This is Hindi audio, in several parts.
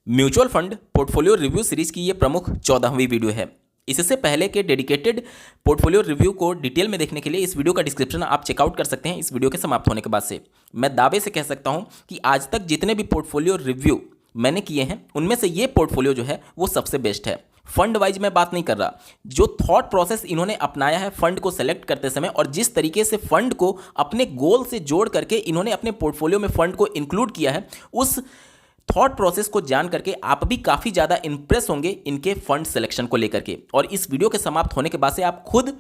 Mutual fund portfolio review series की ये प्रमुख 14वीं वीडियो है। इससे पहले के डेडिकेटेड पोर्टफोलियो रिव्यू को डिटेल में देखने के लिए इस वीडियो का डिस्क्रिप्शन आप चेकआउट कर सकते हैं। इस वीडियो के समाप्त होने के बाद से मैं दावे से कह सकता हूं कि आज तक जितने भी पोर्टफोलियो रिव्यू मैंने किए हैं उनमें से ये पोर्टफोलियो जो है वो सबसे बेस्ट है। फंड वाइज मैं बात नहीं कर रहा, जो थॉट प्रोसेस इन्होंने अपनाया है फंड को सेलेक्ट करते समय और जिस तरीके से फंड को अपने गोल से जोड़ करके इन्होंने अपने पोर्टफोलियो में फंड को इंक्लूड किया है, उस थॉट प्रोसेस को जान करके आप भी काफ़ी ज़्यादा इंप्रेस होंगे इनके फंड सिलेक्शन को लेकर के। और इस वीडियो के समाप्त होने के बाद से आप खुद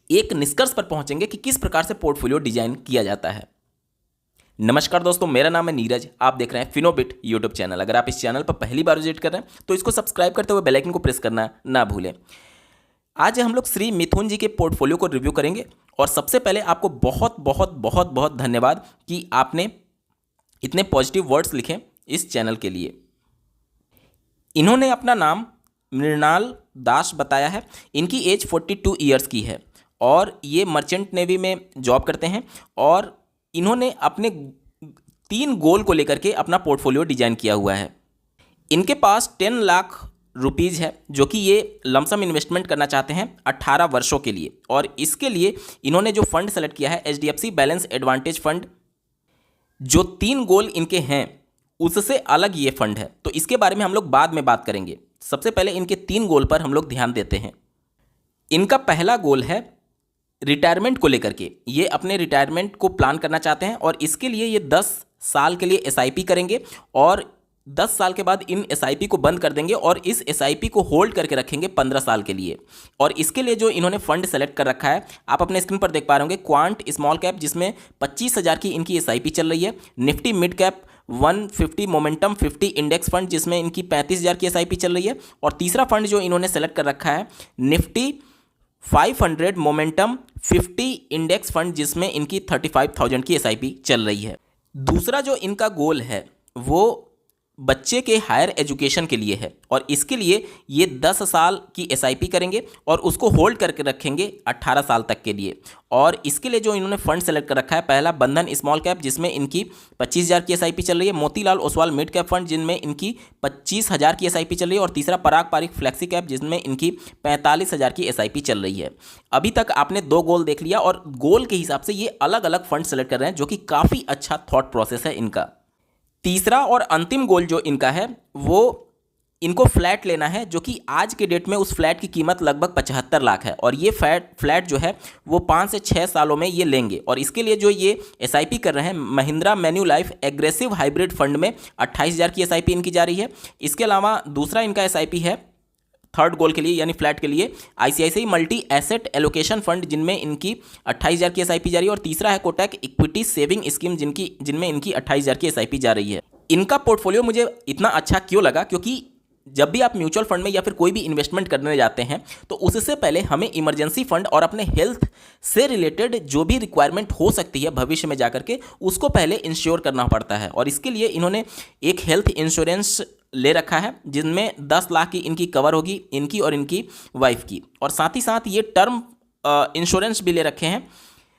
एक निष्कर्ष पर पहुंचेंगे कि किस प्रकार से पोर्टफोलियो डिजाइन किया जाता है। नमस्कार दोस्तों, मेरा नाम है नीरज। आप देख रहे हैं फिनोबिट यूट्यूब चैनल। अगर आप इस चैनल पर पहली बार विजिट कर रहे हैं तो इसको सब्सक्राइब करते हुए बेल आइकन को प्रेस करना ना भूलें। आज हम लोग श्री मिथुन जी के पोर्टफोलियो को रिव्यू करेंगे और सबसे पहले आपको बहुत बहुत बहुत बहुत धन्यवाद कि आपने इतने पॉजिटिव वर्ड्स लिखे इस चैनल के लिए। इन्होंने अपना नाम मृणाल दास बताया है। इनकी एज 42 ईयर्स की है और ये मर्चेंट नेवी में जॉब करते हैं और इन्होंने अपने 3 गोल को लेकर के अपना पोर्टफोलियो डिजाइन किया हुआ है। इनके पास 10 लाख रुपीज़ है जो कि ये लमसम इन्वेस्टमेंट करना चाहते हैं 18 वर्षों के लिए। और इसके लिए इन्होंने जो फंड सेलेक्ट किया है HDFC बैलेंस एडवांटेज फंड। जो 3 गोल इनके हैं उससे अलग ये फंड है, तो इसके बारे में हम लोग बाद में बात करेंगे। सबसे पहले इनके 3 गोल पर हम लोग ध्यान देते हैं। इनका पहला गोल है रिटायरमेंट को लेकर के। ये अपने रिटायरमेंट को प्लान करना चाहते हैं और इसके लिए ये 10 साल के लिए SIP करेंगे और 10 साल के बाद इन SIP को बंद कर देंगे और इस SIP को होल्ड करके रखेंगे 15 साल के लिए। और इसके लिए जो इन्होंने फंड सेलेक्ट कर रखा है आप अपने स्क्रीन पर देख पा रहे होंगे, क्वांट स्मॉल कैप जिसमें 25,000 की इनकी SIP चल रही है, Nifty mid cap 150 momentum 50 index fund जिसमें इनकी 35,000 की SIP चल रही है। और तीसरा फंड जो इन्होंने सेलेक्ट कर रखा है निफ्टी 500 मोमेंटम 50 इंडेक्स फंड जिसमें इनकी 35,000 की SIP चल रही है। दूसरा जो इनका गोल है वो बच्चे के हायर एजुकेशन के लिए है और इसके लिए ये 10 साल की SIP करेंगे और उसको होल्ड करके रखेंगे 18 साल तक के लिए। और इसके लिए जो इन्होंने फंड सेलेक्ट कर रखा है, पहला बंधन स्मॉल कैप जिसमें इनकी 25,000 की SIP चल रही है, Motilal Oswal mid cap fund जिनमें इनकी 25,000 की SIP चल रही है और तीसरा पराग पारिक फ्लेक्सी कैप जिसमें इनकी 45,000 की SIP चल रही है। अभी तक आपने 2 गोल देख लिया और गोल के हिसाब से ये अलग अलग फंड सेलेक्ट कर रहे हैं जो कि काफ़ी अच्छा थॉट प्रोसेस है इनका। तीसरा और अंतिम गोल जो इनका है वो इनको फ्लैट लेना है जो कि आज के डेट में उस फ्लैट की कीमत लगभग 75 लाख है और ये फ्लैट जो है वो 5 से 6 सालों में ये लेंगे। और इसके लिए जो ये SIP कर रहे हैं महिंद्रा मैन्युलाइफ एग्रेसिव हाइब्रिड फंड में 28,000 की SIP इनकी जा रही है। इसके अलावा दूसरा इनका SIP है थर्ड गोल के लिए यानी फ्लैट के लिए ICICI multi asset allocation fund जिनमें इनकी 28,000 की SIP जा रही है। और तीसरा है कोटक इक्विटी सेविंग स्कीम जिनमें इनकी 28,000 की SIP जा रही है। इनका पोर्टफोलियो मुझे इतना अच्छा क्यों लगा, क्योंकि जब भी आप म्यूचुअल फंड में या फिर कोई भी इन्वेस्टमेंट करने जाते हैं तो उससे पहले हमें इमरजेंसी फंड और अपने हेल्थ से रिलेटेड जो भी रिक्वायरमेंट हो सकती है भविष्य में जाकर के उसको पहले इंश्योर करना पड़ता है। और इसके लिए इन्होंने एक हेल्थ इंश्योरेंस ले रखा है जिनमें 10 लाख की इनकी कवर होगी, इनकी और इनकी वाइफ की। और साथ ही साथ ये टर्म इंश्योरेंस भी ले रखे हैं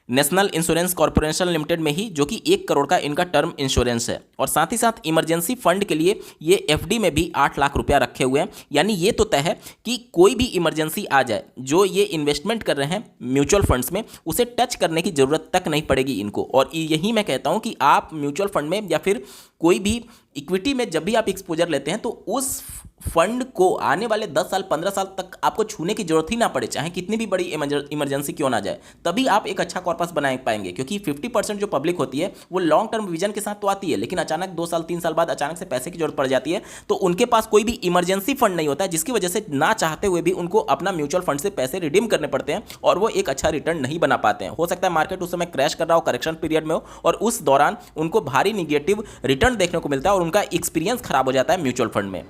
नेशनल इंश्योरेंस कॉर्पोरेशन लिमिटेड में ही, जो कि 1 करोड़ का इनका टर्म इंश्योरेंस है। और साथ ही साथ इमरजेंसी फंड के लिए ये FD में भी 8 लाख रुपया रखे हुए हैं। यानी ये तो तय है कि कोई भी इमरजेंसी आ जाए जो ये इन्वेस्टमेंट कर रहे हैं म्यूचुअल फंड्स में उसे टच करने की ज़रूरत तक नहीं पड़ेगी इनको। और यही मैं कहता हूँ कि आप म्यूचुअल फंड में या फिर कोई भी इक्विटी में जब भी आप एक्सपोजर लेते हैं तो उस फंड को आने वाले 10 साल 15 साल तक आपको छूने की जरूरत ही ना पड़े, चाहे कितनी भी बड़ी इमरजेंसी क्यों ना जाए, तभी आप एक अच्छा कॉर्पस बना पाएंगे। क्योंकि 50% जो पब्लिक होती है वो लॉन्ग टर्म विजन के साथ तो आती है, लेकिन अचानक 2 साल 3 साल बाद अचानक से पैसे की जरूरत पड़ जाती है तो उनके पास कोई भी इमरजेंसी फंड नहीं होता है, जिसकी वजह से ना चाहते हुए भी उनको अपना म्यूचुअल फंड से पैसे रिडीम करने पड़ते हैं और वो एक अच्छा रिटर्न नहीं बना पाते हैं। हो सकता है मार्केट उस समय क्रैश कर रहा हो, करेक्शन पीरियड में हो और उस दौरान उनको भारी निगेटिव रिटर्न देखने को मिलता है और उनका एक्सपीरियंस खराब हो जाता है म्यूचुअल फंड में।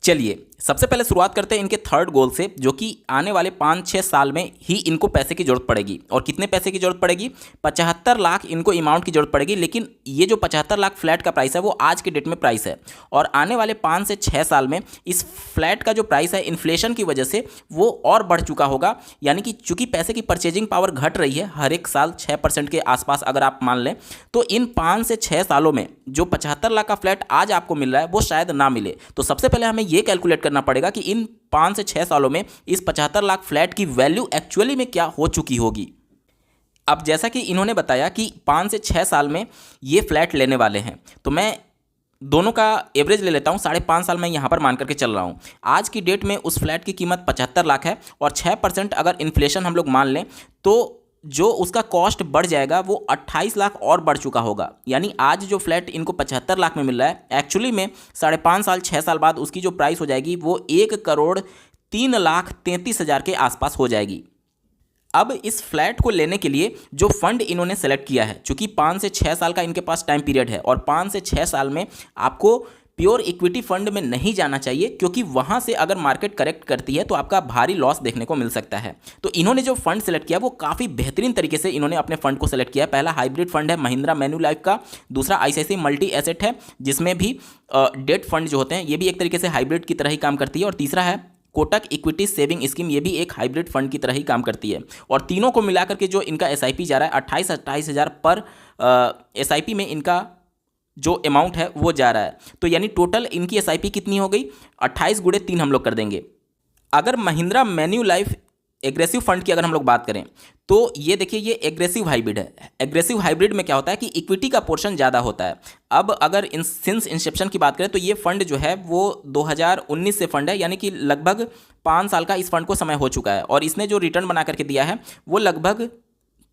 चलिए सबसे पहले शुरुआत करते हैं इनके थर्ड गोल से, जो कि आने वाले 5-6 साल में ही इनको पैसे की जरूरत पड़ेगी। और कितने पैसे की जरूरत पड़ेगी? 75 लाख इनको अमाउंट की जरूरत पड़ेगी। लेकिन ये जो 75 लाख फ्लैट का प्राइस है वो आज के डेट में प्राइस है, और आने वाले 5 से 6 साल में इस फ्लैट का जो प्राइस है इन्फ्लेशन की वजह से वो और बढ़ चुका होगा। यानी कि चूंकि पैसे की परचेजिंग पावर घट रही है हर एक साल 6% के आसपास अगर आप मान लें, तो इन 5 से 6 सालों में जो 75 लाख का फ्लैट आज आपको मिल रहा है वो शायद ना मिले। तो सबसे पहले हमें ये कैलकुलेट करना पड़ेगा कि इन 5 से 6 सालों में इस 75 लाख फ्लैट की वैल्यू एक्चुअली में क्या हो चुकी होगी। अब जैसा कि इन्होंने बताया कि 5 से 6 साल में ये फ्लैट लेने वाले हैं, तो मैं दोनों का एवरेज ले लेता हूँ। 5.5 साल में यहाँ पर मान करके चल रहा हूँ। आज की डेट में उस फ्लैट की कीमत 75 लाख है, और 6% अगर इन्फ्लेशन हम लोग मान लें तो जो उसका कॉस्ट बढ़ जाएगा वो 28 लाख और बढ़ चुका होगा। यानी आज जो फ्लैट इनको 75 लाख में मिल रहा है, एक्चुअली में 5.5 साल 6 साल बाद उसकी जो प्राइस हो जाएगी वो 1,03,33,000 के आसपास हो जाएगी। अब इस फ्लैट को लेने के लिए जो फंड इन्होंने सेलेक्ट किया है, चूंकि 5 से 6 साल का इनके पास टाइम पीरियड है, और 5 से 6 साल में आपको प्योर इक्विटी फंड में नहीं जाना चाहिए, क्योंकि वहां से अगर मार्केट करेक्ट करती है तो आपका भारी लॉस देखने को मिल सकता है। तो इन्होंने जो फंड सेलेक्ट किया वो काफ़ी बेहतरीन तरीके से इन्होंने अपने फंड को सेलेक्ट किया है। पहला हाइब्रिड फंड है महिंद्रा मैन्युलाइफ का, दूसरा आईसीआईसीआई मल्टी एसेट है जिसमें भी डेट फंड जो होते हैं ये भी एक तरीके से हाइब्रिड की तरह ही काम करती है, और तीसरा है कोटक इक्विटी सेविंग स्कीम, ये भी एक हाइब्रिड फंड की तरह ही काम करती है। और तीनों को मिलाकर के जो इनका एसआईपी जा रहा है 28 हज़ार पर एसआईपी में इनका जो अमाउंट है वो जा रहा है। तो यानी टोटल इनकी एसआईपी कितनी हो गई? 28 × 3 हम लोग कर देंगे। अगर महिंद्रा मैन्युलाइफ एग्रेसिव फंड की अगर हम लोग बात करें तो ये देखिए ये एग्रेसिव हाइब्रिड है। एग्रेसिव हाइब्रिड में क्या होता है कि इक्विटी का पोर्शन ज़्यादा होता है। अब अगर सिंस इंसेप्शन की बात करें तो ये फंड जो है वो 2019 से फंड है, यानी कि लगभग 5 साल का इस फंड को समय हो चुका है, और इसने जो रिटर्न बना करके दिया है वो लगभग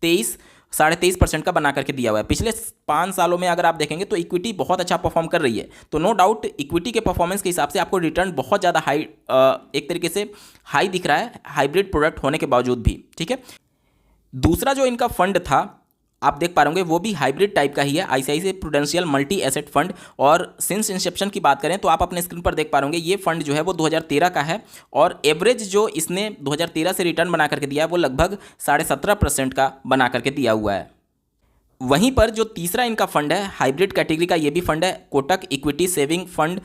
23.5% का बना करके दिया हुआ है। पिछले 5 सालों में अगर आप देखेंगे तो इक्विटी बहुत अच्छा परफॉर्म कर रही है। तो नो डाउट इक्विटी के परफॉर्मेंस के हिसाब से आपको रिटर्न बहुत ज़्यादा हाई, एक तरीके से हाई दिख रहा है हाइब्रिड प्रोडक्ट होने के बावजूद भी। ठीक है, दूसरा जो इनका फंड था आप देख पा रहे होंगे वो भी हाइब्रिड टाइप का ही है, ICICI prudential multi asset fund. और सिंस इंसेप्शन की बात करें तो आप अपने स्क्रीन पर देख पा रहे होंगे ये फंड जो है वो 2013 का है, और एवरेज जो इसने 2013 से रिटर्न बना करके दिया है वो लगभग 17.5% का बना करके दिया हुआ है। वहीं पर जो तीसरा इनका फंड है हाइब्रिड कैटेगरी का, ये भी फंड है कोटक इक्विटी सेविंग फंड।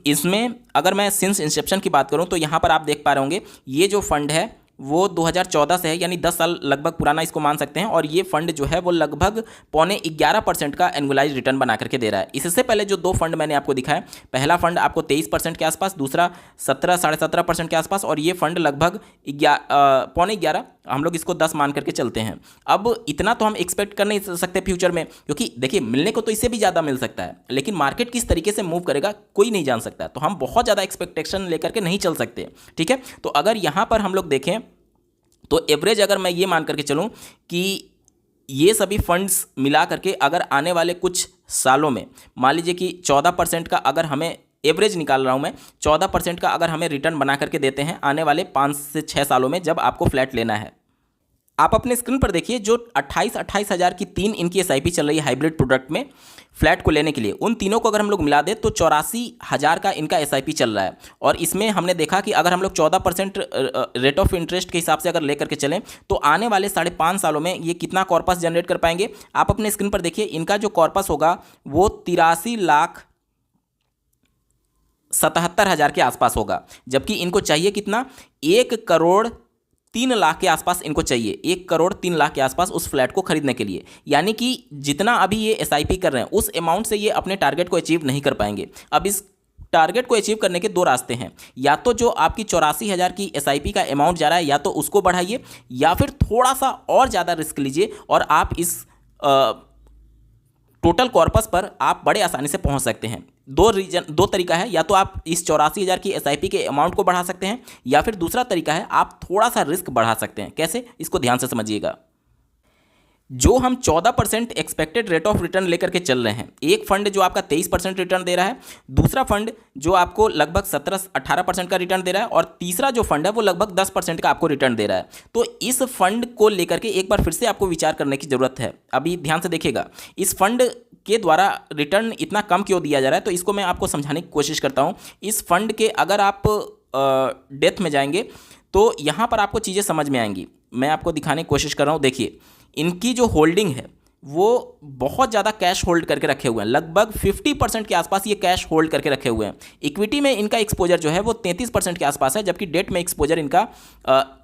इसमें अगर मैं सिंस इंसेप्शन की बात करूं तो यहाँ पर आप देख पा रहे होंगे ये जो फंड है वो 2014 से है, यानी 10 साल लगभग पुराना इसको मान सकते हैं। और ये फंड जो है वो लगभग 11.25% का एनुअलाइज रिटर्न बना करके दे रहा है। इससे पहले जो 2 फंड मैंने आपको दिखाया, पहला फंड आपको 23% के आसपास, दूसरा 17-17.5% के आसपास, और ये फंड लगभग 11.25 हम लोग इसको 10 मान करके चलते हैं। अब इतना तो हम एक्सपेक्ट कर नहीं सकते फ्यूचर में, क्योंकि देखिए मिलने को तो इससे भी ज़्यादा मिल सकता है, लेकिन मार्केट किस तरीके से मूव करेगा कोई नहीं जान सकता। तो हम बहुत ज़्यादा एक्सपेक्टेशन लेकर के नहीं चल सकते। ठीक है, तो अगर यहाँ पर हम लोग देखें तो एवरेज अगर मैं ये मान करके चलूँ कि ये सभी फंड्स मिला करके अगर आने वाले कुछ सालों में मान लीजिए कि 14% का अगर हमें एवरेज निकाल रहा हूँ मैं, 14% का अगर हमें रिटर्न बना करके देते हैं आने वाले 5 से 6 सालों में जब आपको फ्लैट लेना है। आप अपने स्क्रीन पर देखिए जो 28 हज़ार की 3 इनकी एसआईपी चल रही है हाइब्रिड प्रोडक्ट में फ्लैट को लेने के लिए, उन तीनों को अगर हम लोग मिला दें तो 84,000 का इनका एसआईपी चल रहा है। और इसमें हमने देखा कि अगर हम लोग 14% रेट ऑफ इंटरेस्ट के हिसाब से अगर लेकर के चलें तो आने वाले 5.5 सालों में ये कितना कॉर्पस जनरेट कर पाएंगे। आप अपने स्क्रीन पर देखिए इनका जो कॉर्पस होगा वो 83,77,000 के आसपास होगा, जबकि इनको चाहिए कितना 1,03,00,000 के आसपास इनको चाहिए, 1,03,00,000 के आसपास उस फ्लैट को खरीदने के लिए। यानी कि जितना अभी ये एसआईपी कर रहे हैं उस अमाउंट से ये अपने टारगेट को अचीव नहीं कर पाएंगे। अब इस टारगेट को अचीव करने के 2 रास्ते हैं, या तो जो आपकी 84,000 की एसआईपी का अमाउंट जा रहा है या तो उसको बढ़ाइए, या फिर थोड़ा सा और ज़्यादा रिस्क लीजिए और आप इस टोटल कॉर्पस पर आप बड़े आसानी से पहुंच सकते हैं। 2 तरीका है, या तो आप इस 84,000 की एसआईपी के अमाउंट को बढ़ा सकते हैं, या फिर दूसरा तरीका है आप थोड़ा सा रिस्क बढ़ा सकते हैं। कैसे, इसको ध्यान से समझिएगा। जो हम 14% एक्सपेक्टेड रेट ऑफ रिटर्न लेकर के चल रहे हैं, एक फंड जो आपका 23% रिटर्न दे रहा है, दूसरा फंड जो आपको लगभग 17-18% का रिटर्न दे रहा है, और तीसरा जो फंड है वो लगभग 10% का आपको रिटर्न दे रहा है। तो इस फंड को लेकर के एक बार फिर से आपको विचार करने की जरूरत है। अभी ध्यान से देखिएगा, इस फंड के द्वारा रिटर्न इतना कम क्यों दिया जा रहा है, तो इसको मैं आपको समझाने की कोशिश करता हूँ। इस फंड के अगर आप डेप्थ में जाएंगे तो यहाँ पर आपको चीज़ें समझ में आएंगी। मैं आपको दिखाने की कोशिश कर रहा हूँ। देखिए, इनकी जो होल्डिंग है वो बहुत ज़्यादा कैश होल्ड करके रखे हुए हैं, लगभग 50% के आसपास ये कैश होल्ड करके रखे हुए हैं। इक्विटी में इनका एक्सपोजर जो है वो 33% के आसपास है, जबकि डेट में एक्सपोजर इनका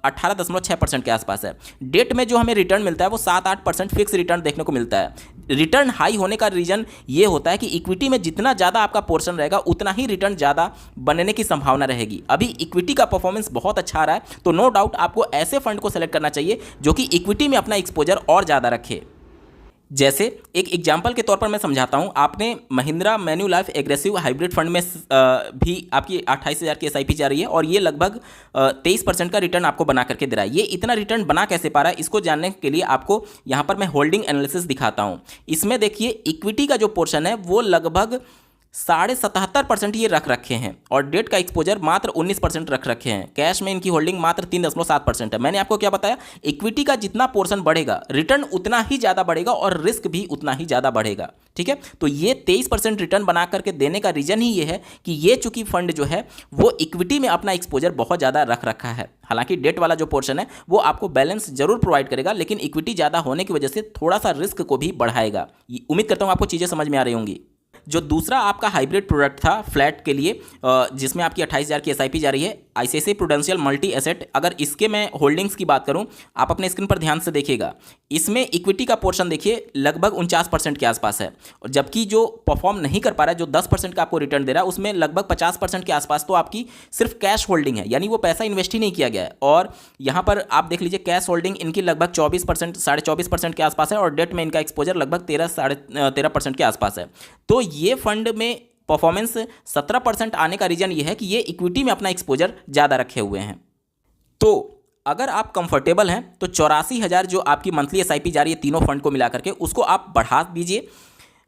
18.6% के आसपास है। डेट में जो हमें रिटर्न मिलता है वो 7-8% फिक्स रिटर्न देखने को मिलता है। रिटर्न हाई होने का रीज़न ये होता है कि इक्विटी में जितना ज़्यादा आपका पोर्शन रहेगा उतना ही रिटर्न ज़्यादा बनने की संभावना रहेगी। अभी इक्विटी का परफॉर्मेंस बहुत अच्छा आ रहा है, तो नो डाउट आपको ऐसे फंड को सेलेक्ट करना चाहिए जो कि इक्विटी में अपना एक्सपोजर और ज़्यादा रखे। जैसे एक एग्जाम्पल के तौर पर मैं समझाता हूं, आपने महिंद्रा मैन्युलाइफ एग्रेसिव हाइब्रिड फंड में भी आपकी 28,000 की एसआईपी जा रही है और ये लगभग 23% का रिटर्न आपको बना करके दे रहा है। ये इतना रिटर्न बना कैसे पा रहा है, इसको जानने के लिए आपको यहां पर मैं होल्डिंग एनालिसिस दिखाता हूं। इसमें देखिए, इक्विटी का जो पोर्शन है वो लगभग 77.5% ये रख रखे हैं और डेट का एक्सपोजर मात्र 19% रख रखे हैं। कैश में इनकी होल्डिंग मात्र 3.7% है। मैंने आपको क्या बताया, इक्विटी का जितना पोर्शन बढ़ेगा रिटर्न उतना ही ज़्यादा बढ़ेगा और रिस्क भी उतना ही ज़्यादा बढ़ेगा। ठीक है, तो ये 23% रिटर्न बना करके देने का रीज़न ही ये है कि ये चूंकि फंड जो है वो इक्विटी में अपना एक्सपोजर बहुत ज़्यादा रख रखा है। हालांकि डेट वाला जो पोर्शन है वो आपको बैलेंस जरूर प्रोवाइड करेगा, लेकिन इक्विटी ज़्यादा होने की वजह से थोड़ा सा रिस्क को भी बढ़ाएगा। उम्मीद करता हूँ आपको चीज़ें समझ में आ रही होंगी। जो दूसरा आपका हाइब्रिड प्रोडक्ट था फ्लैट के लिए, जिसमें आपकी 28,000 की एसआईपी जा रही है, आईसीआईसीआई प्रूडेंशियल मल्टी एसेट, अगर इसके मैं होल्डिंग्स की बात करूं, आप अपने स्क्रीन पर ध्यान से देखिएगा, इसमें इक्विटी का पोर्शन देखिए लगभग 49% के आसपास है, और जबकि जो परफॉर्म नहीं कर पा रहा है, जो 10% का आपको रिटर्न दे रहा है, उसमें लगभग 50% के आसपास तो आपकी सिर्फ कैश होल्डिंग है, यानी वो पैसा इन्वेस्ट ही नहीं किया गया है। और यहाँ पर आप देख लीजिए, कैश होल्डिंग इनकी लगभग 24%, 24.5% के आसपास है और डेट में इनका एक्सपोजर लगभग 13-13% के आसपास है। तो ये फंड में परफॉर्मेंस 17% आने का रीजन ये है कि ये इक्विटी में अपना एक्सपोजर ज़्यादा रखे हुए हैं। तो अगर आप कंफर्टेबल हैं तो 84,000 जो आपकी मंथली एसआईपी जा रही है तीनों फंड को मिला करके, उसको आप बढ़ा दीजिए।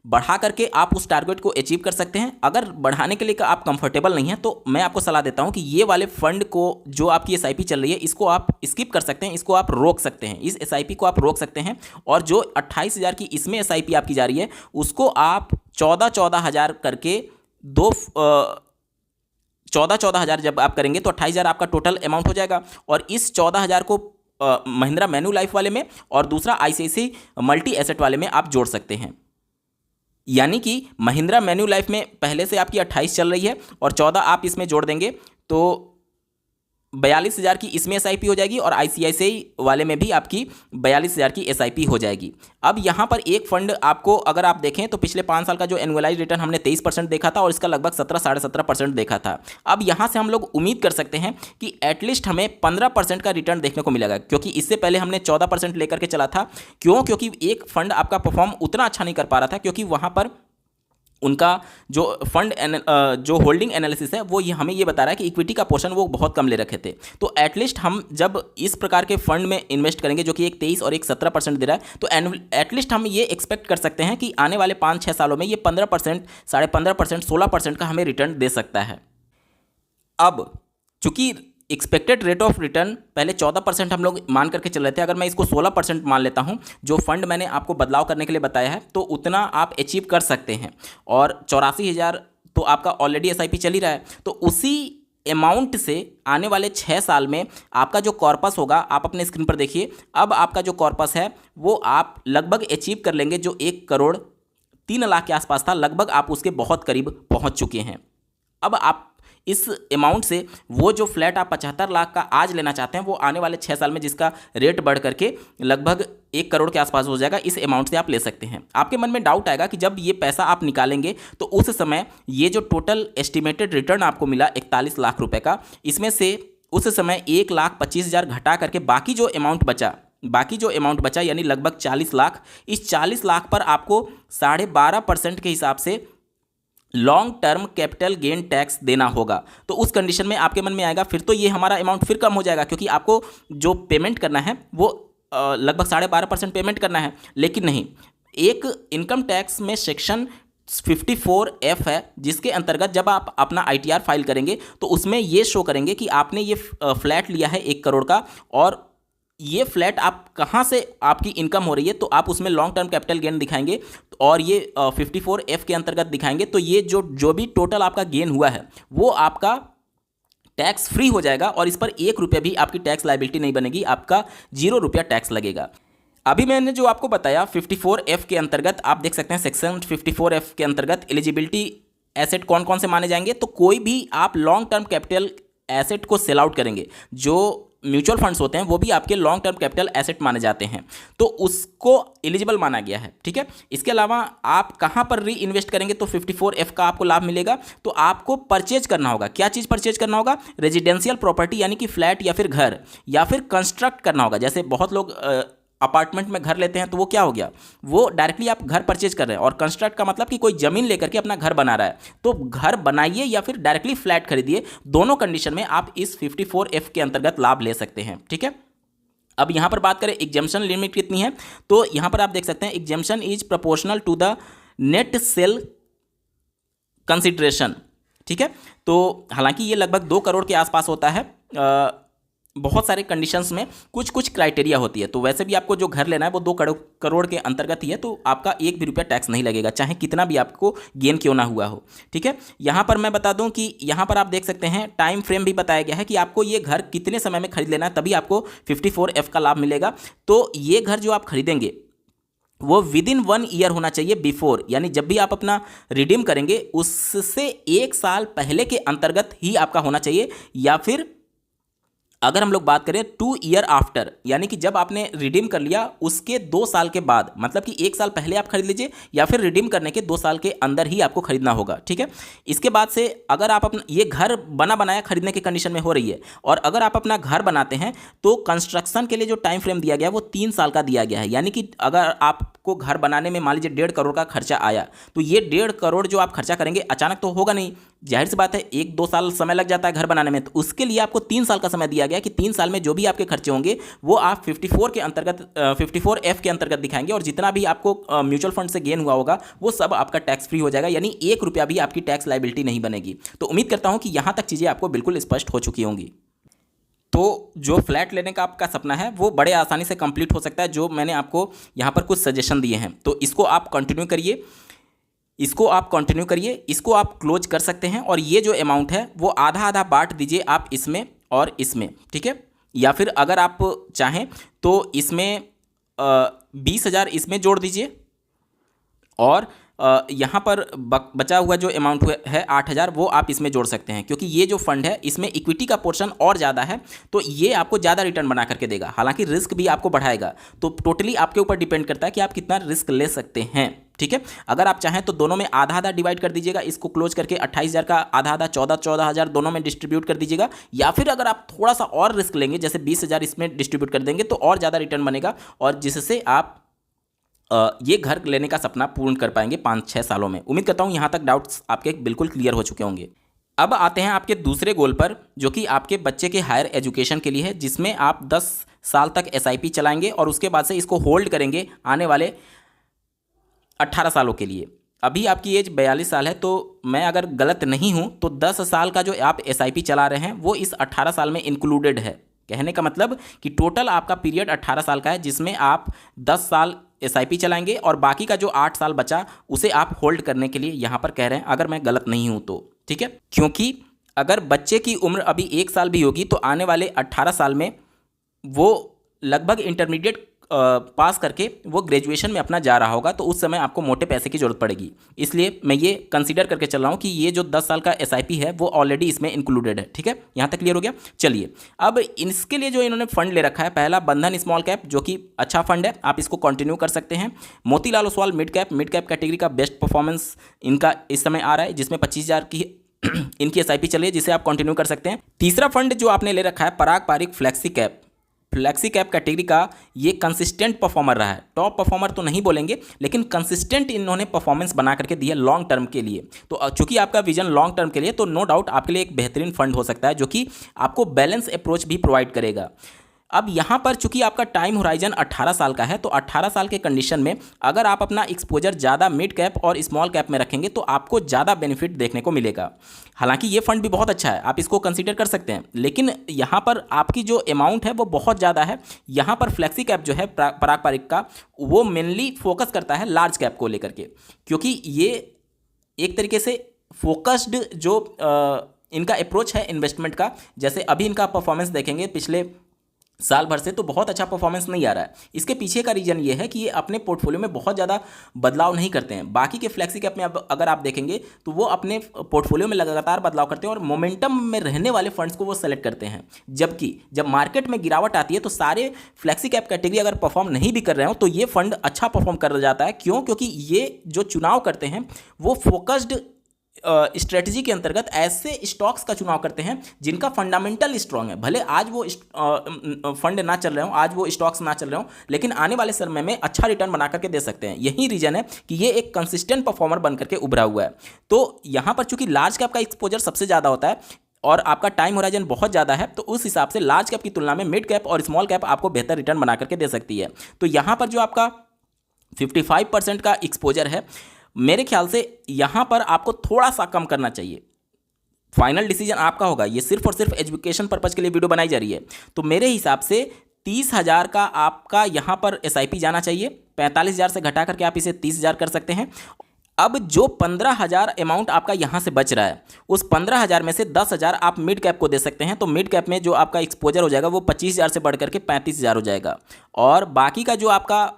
बढ़ा करके आप उस टारगेट को अचीव कर सकते हैं। अगर बढ़ाने के लिए आप कंफर्टेबल नहीं हैं तो मैं आपको सलाह देता हूं कि ये वाले फंड को, जो आपकी एसआईपी चल रही है, इसको आप स्किप कर सकते हैं, इसको आप रोक सकते हैं, इस एसआईपी को आप रोक सकते हैं। और जो 28,000 की इसमें एसआईपी आपकी जा रही है, उसको आप 14,000 करके 14,000 जब आप करेंगे तो 28,000 आपका टोटल अमाउंट हो जाएगा। और इस 14,000 को महिंद्रा मैन्युलाइफ वाले में और दूसरा आईसीआईसीआई मल्टी एसेट वाले में आप जोड़ सकते हैं। यानी कि महिंद्रा मैन्युलाइफ में पहले से आपकी 28 चल रही है और 14 आप इसमें जोड़ देंगे तो 42,000 की इसमें एसआईपी हो जाएगी और आईसीआईसीआई वाले में भी आपकी 42,000 की एसआईपी हो जाएगी। अब यहाँ पर एक फंड आपको अगर आप देखें तो पिछले 5 साल का जो एनुअलाइज रिटर्न हमने 23% देखा था और इसका लगभग 17-17.5% देखा था। अब यहाँ से हम लोग उम्मीद कर सकते हैं कि एटलीस्ट हमें 15% का रिटर्न देखने को मिलेगा, क्योंकि इससे पहले हमने 14% लेकर के चला था। क्योंकि एक फंड आपका परफॉर्म उतना अच्छा नहीं कर पा रहा था, क्योंकि वहाँ पर उनका जो फंड जो होल्डिंग एनालिसिस है वो हमें ये बता रहा है कि इक्विटी का पोर्शन वो बहुत कम ले रखे थे। तो एटलीस्ट हम जब इस प्रकार के फंड में इन्वेस्ट करेंगे जो कि एक 23 और एक 17% दे रहा है, तो एटलीस्ट हम ये एक्सपेक्ट कर सकते हैं कि आने वाले 5-6 सालों में ये 15%, 15.5%, 16% का हमें रिटर्न दे सकता है। अब चूंकि एक्सपेक्टेड रेट ऑफ रिटर्न पहले 14% हम लोग मान करके चल रहे थे, अगर मैं इसको 16% मान लेता हूं, जो फंड मैंने आपको बदलाव करने के लिए बताया है, तो उतना आप अचीव कर सकते हैं। और 84,000 तो आपका ऑलरेडी एसआईपी चल ही रहा है, तो उसी अमाउंट से आने वाले 6 साल में आपका जो कॉर्पस होगा, आप अपने स्क्रीन पर देखिए, अब आपका जो कॉर्पस है वो आप लगभग अचीव कर लेंगे। जो 1,03,00,000 के आसपास था, लगभग आप उसके बहुत करीब पहुंच चुके हैं। अब आप इस अमाउंट से वो जो फ्लैट आप 75 लाख का आज लेना चाहते हैं, वो आने वाले 6 साल में जिसका रेट बढ़ करके लगभग 1 करोड़ के आसपास हो जाएगा, इस अमाउंट से आप ले सकते हैं। आपके मन में डाउट आएगा कि जब ये पैसा आप निकालेंगे तो उस समय ये जो टोटल एस्टिमेटेड रिटर्न आपको मिला 41 लाख रुपए का, इसमें से उस समय 1,25,000 घटा करके बाकी जो अमाउंट बचा यानी लगभग 40 लाख, इस 40 लाख पर आपको 12.5% के हिसाब से long term capital gain tax देना होगा। तो उस कंडीशन में आपके मन में आएगा फिर तो ये हमारा अमाउंट फिर कम हो जाएगा, क्योंकि आपको जो पेमेंट करना है वो लगभग 12.5% पेमेंट करना है। लेकिन नहीं, एक इनकम टैक्स में सेक्शन 54F है, जिसके अंतर्गत जब आप अपना ITR फाइल करेंगे तो उसमें ये शो करेंगे कि आपने ये फ्लैट लिया है 1 करोड़ का और ये फ्लैट आप कहाँ से आपकी इनकम हो रही है तो आप उसमें लॉन्ग टर्म कैपिटल गेन दिखाएंगे और ये 54F के अंतर्गत दिखाएंगे। तो ये जो भी टोटल आपका गेन हुआ है वो आपका टैक्स फ्री हो जाएगा और इस पर 1 रुपया भी आपकी टैक्स लायबिलिटी नहीं बनेगी, आपका 0 रुपया टैक्स लगेगा। अभी मैंने जो आपको बताया 54F के अंतर्गत आप देख सकते हैं सेक्शन 54F के अंतर्गत एलिजिबिलिटी एसेट कौन कौन से माने जाएंगे। तो कोई भी आप लॉन्ग टर्म कैपिटल एसेट को सेल आउट करेंगे, जो म्यूचुअल फंड्स होते हैं वो भी आपके लॉन्ग टर्म कैपिटल एसेट माने जाते हैं, तो उसको एलिजिबल माना गया है। ठीक है, इसके अलावा आप कहाँ पर री इन्वेस्ट करेंगे तो 54F का आपको लाभ मिलेगा। तो आपको परचेज करना होगा, क्या चीज़ परचेज करना होगा, रेजिडेंशियल प्रॉपर्टी यानी कि फ्लैट या फिर घर, या फिर कंस्ट्रक्ट करना होगा। जैसे बहुत लोग अपार्टमेंट में घर लेते हैं तो वो क्या हो गया, वो डायरेक्टली आप घर परचेज कर रहे हैं। और कंस्ट्रक्ट का मतलब कि कोई ज़मीन लेकर के अपना घर बना रहा है, तो घर बनाइए या फिर डायरेक्टली फ्लैट खरीदिए, दोनों कंडीशन में आप इस 54F के अंतर्गत लाभ ले सकते हैं। ठीक है, अब यहाँ पर बात करें एग्जेम्पशन लिमिट कितनी है, तो यहाँ पर आप देख सकते हैं exemption is proportional to the net sale consideration. ठीक है, तो हालांकि ये लगभग 2 करोड़ के आसपास होता है। बहुत सारे कंडीशंस में कुछ कुछ क्राइटेरिया होती है। तो वैसे भी आपको जो घर लेना है वो 2 करोड़ के अंतर्गत ही है, तो आपका 1 भी रुपया टैक्स नहीं लगेगा, चाहे कितना भी आपको गेन क्यों ना हुआ हो। ठीक है, यहाँ पर मैं बता दूं कि यहाँ पर आप देख सकते हैं टाइम फ्रेम भी बताया गया है कि आपको ये घर कितने समय में खरीद लेना है, तभी आपको 54F का लाभ मिलेगा। तो ये घर जो आप खरीदेंगे वो विदिन 1 ईयर होना चाहिए बिफोर, यानी जब भी आप अपना रिडीम करेंगे उससे 1 साल पहले के अंतर्गत ही आपका होना चाहिए, या फिर अगर हम लोग बात करें 2 ईयर आफ्टर, यानी कि जब आपने रिडीम कर लिया उसके 2 साल के बाद, मतलब कि 1 साल पहले आप खरीद लीजिए या फिर रिडीम करने के 2 साल के अंदर ही आपको खरीदना होगा। ठीक है, इसके बाद से अगर आप अपना ये घर बना बनाया खरीदने की कंडीशन में हो रही है, और अगर आप अपना घर बनाते हैं तो कंस्ट्रक्शन के लिए जो टाइम फ्रेम दिया गया है वो 3 साल का दिया गया है। यानी कि अगर आपको घर बनाने में मान लीजिए 1.5 करोड़ का खर्चा आया, तो ये 1.5 करोड़ जो आप खर्चा करेंगे अचानक तो होगा नहीं, जाहिर सी बात है 1-2 साल समय लग जाता है घर बनाने में, तो उसके लिए आपको 3 साल का समय दिया गया कि 3 साल में जो भी आपके खर्चे होंगे वो आप 54 के अंतर्गत 54F के अंतर्गत दिखाएंगे, और जितना भी आपको म्यूचुअल फंड से गेन हुआ होगा वो सब आपका टैक्स फ्री हो जाएगा, यानी 1 रुपया भी आपकी टैक्स लायबिलिटी नहीं बनेगी। तो उम्मीद करता हूं कि यहां तक चीज़ें आपको बिल्कुल स्पष्ट हो चुकी होंगी। तो जो फ्लैट लेने का आपका सपना है वो बड़े आसानी से कंप्लीट हो सकता है, जो मैंने आपको यहाँ पर कुछ सजेशन दिए हैं, तो इसको आप कंटिन्यू करिए, इसको आप क्लोज कर सकते हैं। और ये जो अमाउंट है वो आधा आधा बांट दीजिए आप इसमें और इसमें। ठीक है, या फिर अगर आप चाहें तो इसमें 20,000 इसमें जोड़ दीजिए, और यहाँ पर बचा हुआ जो अमाउंट है 8,000 वो आप इसमें जोड़ सकते हैं, क्योंकि ये जो फंड है इसमें इक्विटी का पोर्शन और ज़्यादा है, तो ये आपको ज़्यादा रिटर्न बना करके देगा, हालांकि रिस्क भी आपको बढ़ाएगा। तो टोटली आपके ऊपर डिपेंड करता है कि आप कितना रिस्क ले सकते हैं। ठीक है, अगर आप चाहें तो दोनों में आधा आधा डिवाइड कर दीजिएगा, इसको क्लोज करके 28,000 का आधा आधा 14,000 दोनों में डिस्ट्रीब्यूट कर दीजिएगा, या फिर अगर आप थोड़ा सा और रिस्क लेंगे जैसे 20,000 इसमें डिस्ट्रीब्यूट कर देंगे तो और ज़्यादा रिटर्न बनेगा, और जिससे आप ये घर लेने का सपना पूर्ण कर पाएंगे 5-6 सालों में। उम्मीद करता हूँ यहाँ तक डाउट्स आपके बिल्कुल क्लियर हो चुके होंगे। अब आते हैं आपके दूसरे गोल पर, जो कि आपके बच्चे के हायर एजुकेशन के लिए है, जिसमें आप 10 साल तक SIP चलाएंगे और उसके बाद से इसको होल्ड करेंगे आने वाले 18 सालों के लिए। अभी आपकी एज 42 साल है, तो मैं अगर गलत नहीं हूँ तो 10 साल का जो आप SIP चला रहे हैं वो इस 18 साल में इंक्लूडेड है। कहने का मतलब कि टोटल आपका पीरियड 18 साल का है, जिसमें आप 10 साल SIP चलाएंगे और बाकी का जो 8 साल बचा उसे आप होल्ड करने के लिए यहाँ पर कह रहे हैं, अगर मैं गलत नहीं हूँ तो। ठीक है, क्योंकि अगर बच्चे की उम्र अभी 1 साल भी होगी तो आने वाले 18 साल में वो लगभग इंटरमीडिएट पास करके वो ग्रेजुएशन में अपना जा रहा होगा, तो उस समय आपको मोटे पैसे की ज़रूरत पड़ेगी। इसलिए मैं ये कंसीडर करके चल रहा हूँ कि ये जो 10 साल का SIP है वो ऑलरेडी इसमें इंक्लूडेड है। ठीक है, यहाँ तक क्लियर हो गया। चलिए, अब इसके लिए जो इन्होंने फंड ले रखा है, पहला बंधन स्मॉल कैप, जो कि अच्छा फंड है, आप इसको कंटिन्यू कर सकते हैं। Motilal Oswal mid cap category का बेस्ट परफॉर्मेंस इनका इस समय आ रहा है, जिसमें 25,000 की इनकी SIP चली है, जिसे आप कंटिन्यू कर सकते हैं। तीसरा फंड जो आपने ले रखा है पराग पारिक फ्लेक्सी कैप कैटेगरी का, ये कंसिस्टेंट परफॉर्मर रहा है। टॉप परफॉर्मर तो नहीं बोलेंगे, लेकिन कंसिस्टेंट इन्होंने परफॉर्मेंस बना करके दी है लॉन्ग टर्म के लिए। तो चूंकि आपका विजन लॉन्ग टर्म के लिए, तो नो डाउट आपके लिए एक बेहतरीन फंड हो सकता है, जो कि आपको बैलेंस अप्रोच भी प्रोवाइड करेगा। अब यहाँ पर चूंकि आपका टाइम होराइजन 18 साल का है, तो 18 साल के कंडीशन में अगर आप अपना एक्सपोजर ज़्यादा मिड कैप और स्मॉल कैप में रखेंगे तो आपको ज़्यादा बेनिफिट देखने को मिलेगा। हालांकि ये फंड भी बहुत अच्छा है, आप इसको कंसीडर कर सकते हैं, लेकिन यहाँ पर आपकी जो अमाउंट है वो बहुत ज़्यादा है। यहाँ पर फ्लेक्सी कैप जो है पराग पारिक का, वो मेनली फोकस करता है लार्ज कैप को लेकर के, क्योंकि ये एक तरीके से फोकस्ड जो इनका अप्रोच है इन्वेस्टमेंट का। जैसे अभी इनका परफॉर्मेंस देखेंगे पिछले साल भर से, तो बहुत अच्छा परफॉर्मेंस नहीं आ रहा है। इसके पीछे का रीज़न ये है कि ये अपने पोर्टफोलियो में बहुत ज़्यादा बदलाव नहीं करते हैं। बाकी के फ्लेक्सी कैप में अब अगर आप देखेंगे तो वो अपने पोर्टफोलियो में लगातार बदलाव करते हैं और मोमेंटम में रहने वाले फंड्स को वो सेलेक्ट करते हैं। जबकि जब मार्केट में गिरावट आती है तो सारे फ्लेक्सी कैप कैटेगरी अगर परफॉर्म नहीं भी कर रहे हो तो ये फंड अच्छा परफॉर्म कर जाता है। क्यों? क्योंकि ये जो चुनाव करते हैं वो फोकस्ड स्ट्रेटजी के अंतर्गत ऐसे स्टॉक्स का चुनाव करते हैं जिनका फंडामेंटल स्ट्रांग है। भले आज वो फंड ना चल रहे हो, आज वो स्टॉक्स ना चल रहे हो, लेकिन आने वाले समय में अच्छा रिटर्न बना करके दे सकते हैं। यही रीजन है कि ये एक कंसिस्टेंट परफॉर्मर बन करके उभरा हुआ है। तो यहाँ पर चूंकि लार्ज कैप का एक्सपोजर सबसे ज़्यादा होता है और आपका टाइम होराइजन बहुत ज़्यादा है, तो उस हिसाब से लार्ज कैप की तुलना में मिड कैप और स्मॉल कैप आपको बेहतर रिटर्न बना करके दे सकती है। तो यहाँ पर जो आपका 55% का एक्सपोजर है, मेरे ख्याल से यहाँ पर आपको थोड़ा सा कम करना चाहिए। फाइनल डिसीजन आपका होगा, ये सिर्फ और सिर्फ एजुकेशन पर्पज़ के लिए वीडियो बनाई जा रही है। तो मेरे हिसाब से 30,000 का आपका यहाँ पर एसआईपी जाना चाहिए। 45,000 से घटा करके आप इसे 30,000 कर सकते हैं। अब जो 15,000 अमाउंट आपका यहाँ से बच रहा है, उस 15,000 में से 10,000 आप मिड कैप को दे सकते हैं। तो मिड कैप में जो आपका एक्सपोजर हो जाएगा वो 25,000 से बढ़ करके 35,000 हो जाएगा। और बाकी का जो आपका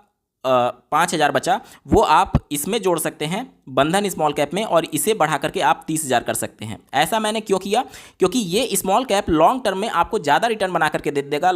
5,000 बचा वो आप इसमें जोड़ सकते हैं बंधन स्मॉल कैप में, और इसे बढ़ा करके आप 30,000 कर सकते हैं। ऐसा मैंने क्यों किया? क्योंकि ये स्मॉल कैप लॉन्ग टर्म में आपको ज़्यादा रिटर्न बना करके दे देगा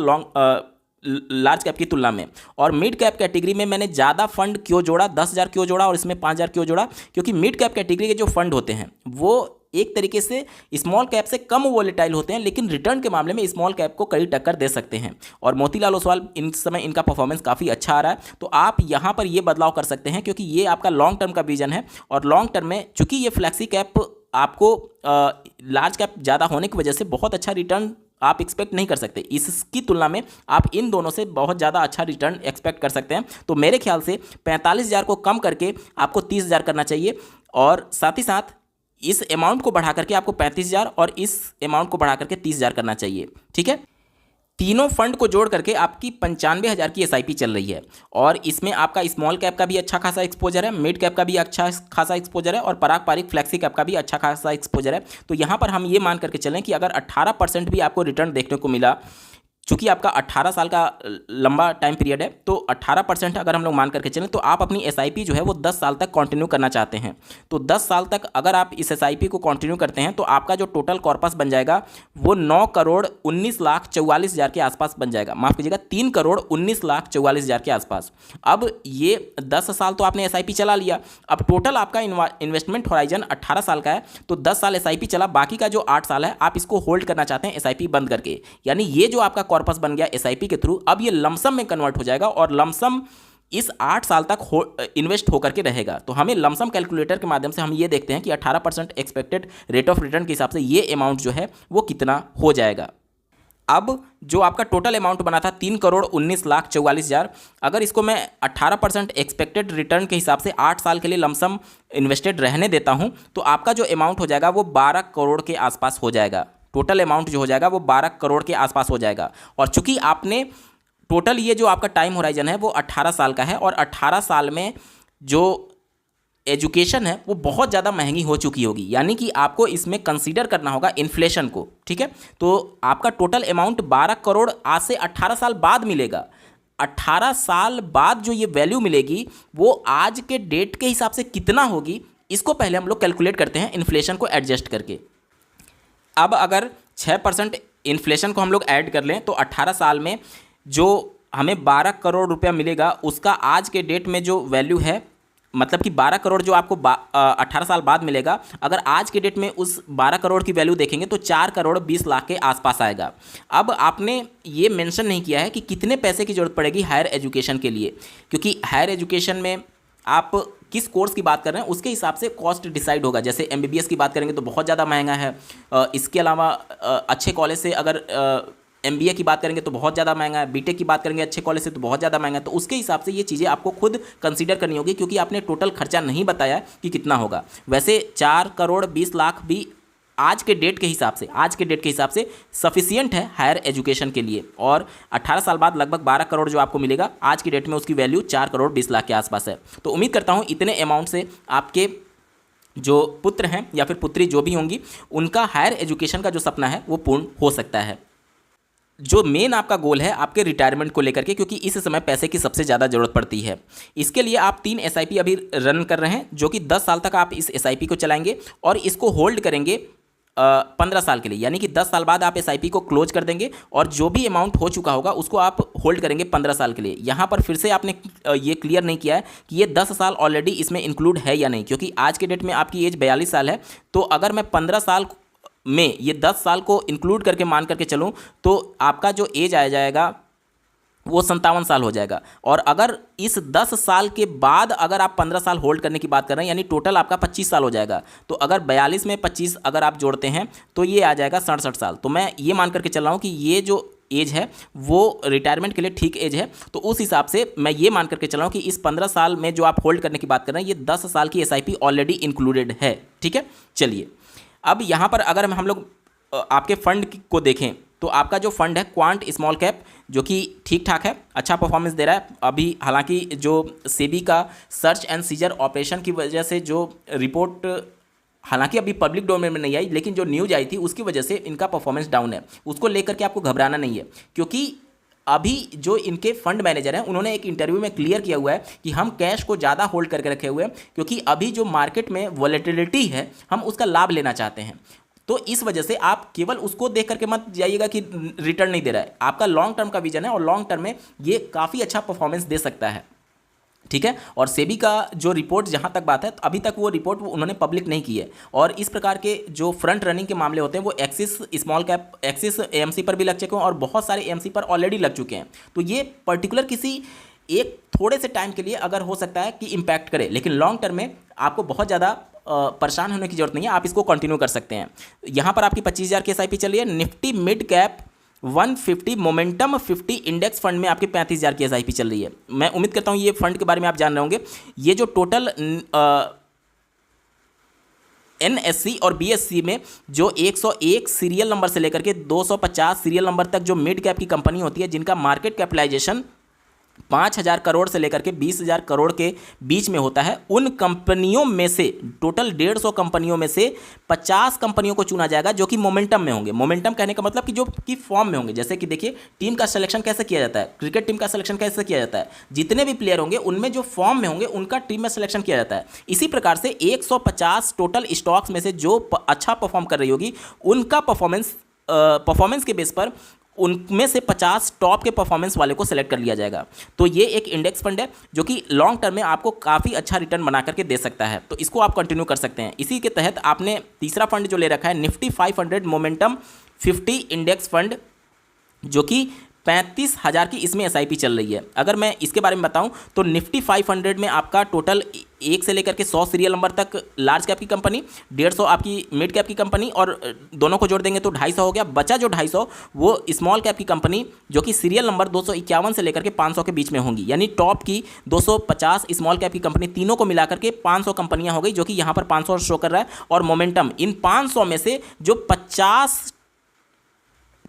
लार्ज कैप की तुलना में। और मिड कैप कैटेगरी में मैंने ज़्यादा फंड क्यों जोड़ा, 10,000 क्यों जोड़ा और इसमें 5,000 क्यों जोड़ा? क्योंकि मिड कैप कैटेगरी के जो फंड होते हैं वो एक तरीके से स्मॉल कैप से कम वोलेटाइल होते हैं, लेकिन रिटर्न के मामले में स्मॉल कैप को कड़ी टक्कर दे सकते हैं। और मोतीलाल ओसवाल इन समय इनका परफॉर्मेंस काफ़ी अच्छा आ रहा है, तो आप यहाँ पर ये बदलाव कर सकते हैं, क्योंकि ये आपका लॉन्ग टर्म का विजन है। और लॉन्ग टर्म में चूंकि ये फ्लैक्सी कैप आपको लार्ज कैप ज़्यादा होने की वजह से बहुत अच्छा रिटर्न आप एक्सपेक्ट नहीं कर सकते, इसकी तुलना में आप इन दोनों से बहुत ज़्यादा अच्छा रिटर्न एक्सपेक्ट कर सकते हैं। तो मेरे ख्याल से 45,000 को कम करके आपको 30,000 करना चाहिए, और साथ ही साथ इस अमाउंट को बढ़ा करके आपको 35,000 और इस अमाउंट को बढ़ा करके 30,000 करना चाहिए। ठीक है, तीनों फंड को जोड़ करके आपकी 95,000 की एसआईपी चल रही है। और इसमें आपका स्मॉल कैप का भी अच्छा खासा एक्सपोजर है, मिड कैप का भी अच्छा खासा एक्सपोजर है, और पराग पारिक फ्लेक्सी कैप का भी अच्छा खासा एक्सपोजर है। तो यहाँ पर हम ये मान करके चलें कि अगर 18% भी आपको रिटर्न देखने को मिला, चूंकि आपका 18 साल का लंबा टाइम पीरियड है, तो 18% अगर हम लोग मान करके चलें तो आप अपनी एसआईपी जो है वो 10 साल तक कंटिन्यू करना चाहते हैं। तो 10 साल तक अगर आप इस एसआईपी को कंटिन्यू करते हैं तो आपका जो टोटल कॉर्पस बन जाएगा वो 9,19,44,000 के आसपास बन जाएगा। माफ़ कीजिएगा, 3,19,44,000 के आसपास। अब ये 10 साल तो आपने एसआईपी चला लिया, अब टोटल आपका इन्वेस्टमेंट होराइजन 18 साल का है, तो 10 साल एसआईपी चला, बाकी का जो 8 साल है आप इसको होल्ड करना चाहते हैं एसआईपी बंद करके। यानी ये जो आपका कॉर्पस बन गया एसआईपी के थ्रू, अब ये लमसम में कन्वर्ट हो जाएगा और लमसम इस 8 साल तक इन्वेस्ट होकर के रहेगा। तो हमें लमसम कैलकुलेटर के माध्यम से हम ये देखते हैं कि 18% एक्सपेक्टेड रेट ऑफ रिटर्न के हिसाब से ये अमाउंट जो है वो कितना हो जाएगा। अब जो आपका टोटल अमाउंट बना था 3,19,44,000, अगर इसको मैं 18% एक्सपेक्टेड रिटर्न के हिसाब से 8 साल के लिए लमसम इन्वेस्टेड रहने देता हूं, तो आपका जो अमाउंट हो जाएगा वो 12 करोड़ के आसपास हो जाएगा। टोटल अमाउंट जो हो जाएगा वो 12 करोड़ के आसपास हो जाएगा। और चूंकि आपने टोटल ये जो आपका टाइम होराइजन है वो 18 साल का है, और 18 साल में जो एजुकेशन है वो बहुत ज़्यादा महंगी हो चुकी होगी, यानी कि आपको इसमें कंसीडर करना होगा इन्फ्लेशन को। ठीक है, तो आपका टोटल अमाउंट 12 करोड़ आज से 18 साल बाद मिलेगा। 18 साल बाद जो ये वैल्यू मिलेगी वो आज के डेट के हिसाब से कितना होगी, इसको पहले हम लोग कैलकुलेट करते हैं इन्फ्लेशन को एडजस्ट करके। अब अगर 6% इन्फ्लेशन को हम लोग ऐड कर लें तो 18 साल में जो हमें 12 करोड़ रुपया मिलेगा उसका आज के डेट में जो वैल्यू है, मतलब कि 12 करोड़ जो आपको 18 साल बाद मिलेगा, अगर आज के डेट में उस 12 करोड़ की वैल्यू देखेंगे तो 4 करोड़ 20 लाख के आसपास आएगा। अब आपने ये मेंशन नहीं किया है कि कितने पैसे की ज़रूरत पड़ेगी हायर एजुकेशन के लिए, क्योंकि हायर एजुकेशन में आप किस कोर्स की बात कर रहे हैं उसके हिसाब से कॉस्ट डिसाइड होगा। जैसे एमबीबीएस की बात करेंगे तो बहुत ज़्यादा महंगा है। इसके अलावा अच्छे कॉलेज से अगर MBA की बात करेंगे तो बहुत ज़्यादा महंगा है, बीटेक की बात करेंगे अच्छे कॉलेज से तो बहुत ज़्यादा महंगा है। तो उसके हिसाब से ये चीज़ें आपको खुद कंसीडर करनी होगी, क्योंकि आपने टोटल खर्चा नहीं बताया कि कितना होगा। वैसे 4,20,00,000 भी आज के डेट के हिसाब से सफिशियंट है हायर एजुकेशन के लिए, और 18 साल बाद लगभग 12 करोड़ जो आपको मिलेगा आज की डेट में, उसकी वैल्यू 4,20,00,000 के आसपास है। तो उम्मीद करता हूँ इतने अमाउंट से आपके जो पुत्र हैं या फिर पुत्री जो भी होंगी, उनका हायर एजुकेशन का जो सपना है वो पूर्ण हो सकता है। जो मेन आपका गोल है आपके रिटायरमेंट को लेकर के, क्योंकि इस समय पैसे की सबसे ज़्यादा ज़रूरत पड़ती है, इसके लिए आप 3 SIP अभी रन कर रहे हैं, जो कि 10 साल तक आप इस SIP को चलाएंगे और इसको होल्ड करेंगे 15 साल के लिए। यानी कि 10 साल बाद आप SIP को क्लोज कर देंगे और जो भी अमाउंट हो चुका होगा उसको आप होल्ड करेंगे 15 साल के लिए। यहाँ पर फिर से आपने ये क्लियर नहीं किया है कि ये 10 साल ऑलरेडी इसमें इंक्लूड है या नहीं, क्योंकि आज के डेट में आपकी एज 42 साल है। तो अगर मैं 15 साल में ये 10 साल को इंक्लूड करके मान करके चलूँ तो आपका जो एज आ जाएगा वो 57 साल हो जाएगा। और अगर इस 10 साल के बाद अगर आप 15 साल होल्ड करने की बात कर रहे हैं, यानी टोटल आपका 25 साल हो जाएगा। तो अगर 42 में 25 अगर आप जोड़ते हैं तो ये आ जाएगा 67 साल। तो मैं ये मान करके चल रहा हूँ कि ये जो एज है वो रिटायरमेंट के लिए ठीक एज है। तो उस हिसाब से मैं ये मान करके चल रहा हूँ कि इस 15 साल में जो आप होल्ड करने की बात कर रहे हैं, ये 10 साल की SIP ऑलरेडी इंक्लूडेड है। ठीक है, चलिए अब यहाँ पर अगर हम लोग आपके फंड को देखें तो आपका जो फंड है क्वांट स्मॉल कैप, जो कि ठीक ठाक है, अच्छा परफॉर्मेंस दे रहा है। अभी हालांकि जो सेबी का सर्च एंड सीजर ऑपरेशन की वजह से जो रिपोर्ट हालांकि अभी पब्लिक डोमेन में नहीं आई, लेकिन जो न्यूज आई थी उसकी वजह से इनका परफॉर्मेंस डाउन है। उसको लेकर के आपको घबराना नहीं है, क्योंकि अभी जो इनके फंड मैनेजर हैं उन्होंने एक इंटरव्यू में क्लियर किया हुआ है कि हम कैश को ज़्यादा होल्ड करके रखे हुए हैं, क्योंकि अभी जो मार्केट में वॉलेटिलिटी है हम उसका लाभ लेना चाहते हैं। तो इस वजह से आप केवल उसको देख करके मत जाइएगा कि रिटर्न नहीं दे रहा है, आपका लॉन्ग टर्म का विजन है और लॉन्ग टर्म में ये काफ़ी अच्छा परफॉर्मेंस दे सकता है। ठीक है, और सेबी का जो रिपोर्ट जहाँ तक बात है, तो अभी तक वो रिपोर्ट उन्होंने पब्लिक नहीं की है। और इस प्रकार के जो फ्रंट रनिंग के मामले होते हैं वो axis small cap, axis AMC पर भी लग चुके हैं और बहुत सारे AMC पर ऑलरेडी लग चुके हैं। तो ये पर्टिकुलर किसी एक थोड़े से टाइम के लिए अगर हो सकता है कि इम्पैक्ट करे, लेकिन लॉन्ग टर्म में आपको बहुत ज़्यादा परेशान होने की जरूरत नहीं है, आप इसको कंटिन्यू कर सकते हैं। यहाँ पर आपकी 25,000 की SIP चल रही है। Nifty mid cap 150 momentum 50 index fund में आपके 35,000 की SIP चल रही है। मैं उम्मीद करता हूँ ये फंड के बारे में आप जान रहे होंगे। ये जो टोटल NSE और BSE में जो 101 सीरियल नंबर से लेकर के 250 सीरियल नंबर तक जो मिड कैप की कंपनी होती है, जिनका मार्केट कैपिटलाइजेशन 5,000 करोड़ से लेकर के 20,000 करोड़ के बीच में होता है, उन कंपनियों में से टोटल 150 कंपनियों में से 50 कंपनियों को चुना जाएगा जो कि मोमेंटम में होंगे। मोमेंटम कहने का मतलब कि जो कि फॉर्म में होंगे। जैसे कि देखिए टीम का सिलेक्शन कैसे किया जाता है, क्रिकेट टीम का सिलेक्शन कैसे किया जाता है, जितने भी प्लेयर होंगे उनमें जो फॉर्म में होंगे उनका टीम में सिलेक्शन किया जाता है। इसी प्रकार से 150 टोटल स्टॉक्स में से जो अच्छा परफॉर्म कर रही होगी उनका परफॉर्मेंस के बेस पर उनमें से 50 टॉप के परफॉर्मेंस वाले को सेलेक्ट कर लिया जाएगा। तो ये एक इंडेक्स फंड है जो कि लॉन्ग टर्म में आपको काफ़ी अच्छा रिटर्न बना करके दे सकता है। तो इसको आप कंटिन्यू कर सकते हैं। इसी के तहत आपने तीसरा फंड जो ले रखा है निफ्टी 500 मोमेंटम 50 इंडेक्स फंड, जो कि 35,000 की इसमें SIP चल रही है। अगर मैं इसके बारे में बताऊं तो निफ्टी 500 में आपका टोटल 1 से लेकर के 100 सीरियल नंबर तक लार्ज कैप की कंपनी, 150 आपकी मिड कैप की कंपनी, और दोनों को जोड़ देंगे तो 250 हो गया। बचा जो 250 वो स्मॉल कैप की कंपनी जो कि सीरियल नंबर 251 से लेकर के 500 के बीच में होंगी। यानी टॉप की 250 स्मॉल कैप की कंपनी, तीनों को मिलाकर के 500 कंपनियाँ हो गई, जो कि यहाँ पर 500 शो कर रहा है। और मोमेंटम इन 500 में से जो 50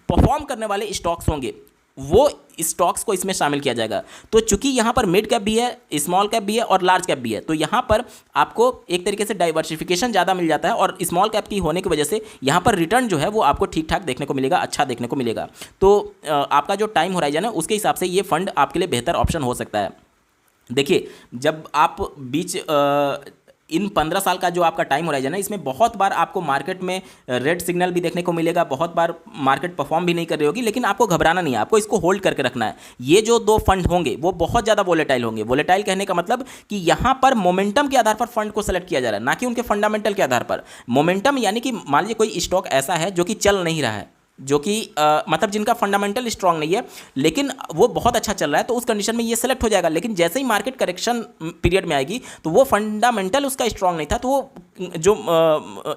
परफॉर्म करने वाले स्टॉक्स होंगे वो स्टॉक्स को इसमें शामिल किया जाएगा। तो चूंकि यहाँ पर मिड कैप भी है, स्मॉल कैप भी है और लार्ज कैप भी है, तो यहाँ पर आपको एक तरीके से डाइवर्सिफिकेशन ज़्यादा मिल जाता है। और स्मॉल कैप की होने की वजह से यहाँ पर रिटर्न जो है वो आपको ठीक ठाक देखने को मिलेगा, अच्छा देखने को मिलेगा। तो आपका जो टाइम होराइजन है उसके हिसाब से ये फंड आपके लिए बेहतर ऑप्शन हो सकता है। देखिए, जब आप इन 15 साल का जो आपका टाइम होराइजन है, इसमें बहुत बार आपको मार्केट में रेड सिग्नल भी देखने को मिलेगा, बहुत बार मार्केट परफॉर्म भी नहीं कर रही होगी, लेकिन आपको घबराना नहीं है, आपको इसको होल्ड करके रखना है। ये जो 2 फंड होंगे वो बहुत ज़्यादा वोलेटाइल होंगे। वोलेटाइल कहने का मतलब कि यहाँ पर मोमेंटम के आधार पर फंड को सेलेक्ट किया जा रहा है, ना कि उनके फंडामेंटल के आधार पर। मोमेंटम यानी कि मान लीजिए कोई स्टॉक ऐसा है जो कि चल नहीं रहा है, जो कि मतलब जिनका फंडामेंटल स्ट्रांग नहीं है लेकिन वो बहुत अच्छा चल रहा है, तो उस कंडीशन में ये सेलेक्ट हो जाएगा। लेकिन जैसे ही मार्केट करेक्शन पीरियड में आएगी तो वो फंडामेंटल उसका स्ट्रांग नहीं था, तो वो जो